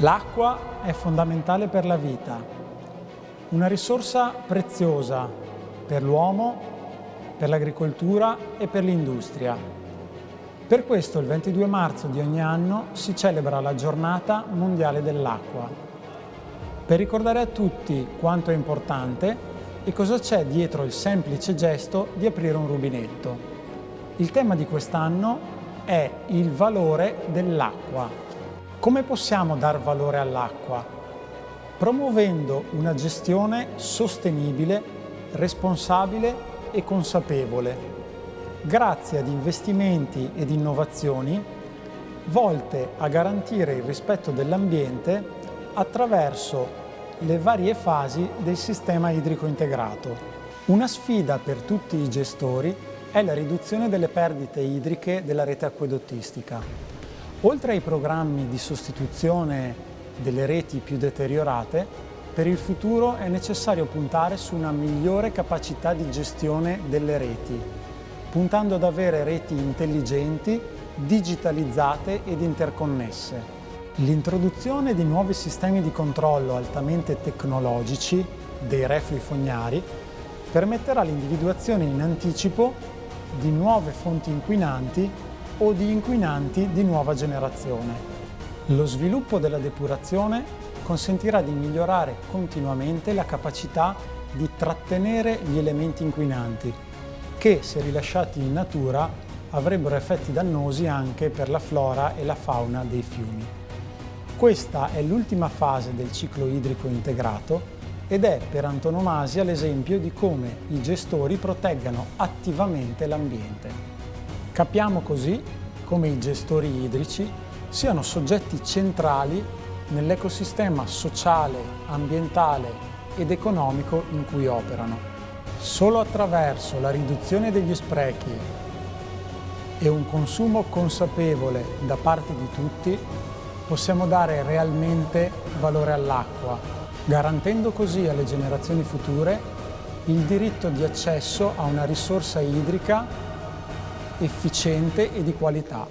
L'acqua è fondamentale per la vita, una risorsa preziosa per l'uomo, per l'agricoltura e per l'industria. Per questo il 22 marzo di ogni anno si celebra la Giornata Mondiale dell'Acqua, per ricordare a tutti quanto è importante e cosa c'è dietro il semplice gesto di aprire un rubinetto. Il tema di quest'anno è il valore dell'acqua. Come possiamo dar valore all'acqua? Promuovendo una gestione sostenibile, responsabile e consapevole, grazie ad investimenti ed innovazioni volte a garantire il rispetto dell'ambiente attraverso le varie fasi del sistema idrico integrato. Una sfida per tutti i gestori è la riduzione delle perdite idriche della rete acquedottistica. Oltre ai programmi di sostituzione delle reti più deteriorate, per il futuro è necessario puntare su una migliore capacità di gestione delle reti, puntando ad avere reti intelligenti, digitalizzate ed interconnesse. L'introduzione di nuovi sistemi di controllo altamente tecnologici dei reflui fognari permetterà l'individuazione in anticipo di nuove fonti inquinanti o di inquinanti di nuova generazione. Lo sviluppo della depurazione consentirà di migliorare continuamente la capacità di trattenere gli elementi inquinanti, che, se rilasciati in natura, avrebbero effetti dannosi anche per la flora e la fauna dei fiumi. Questa è l'ultima fase del ciclo idrico integrato ed è per antonomasia l'esempio di come i gestori proteggano attivamente l'ambiente. Capiamo così come i gestori idrici siano soggetti centrali nell'ecosistema sociale, ambientale ed economico in cui operano. Solo attraverso la riduzione degli sprechi e un consumo consapevole da parte di tutti possiamo dare realmente valore all'acqua, garantendo così alle generazioni future il diritto di accesso a una risorsa idrica efficiente e di qualità.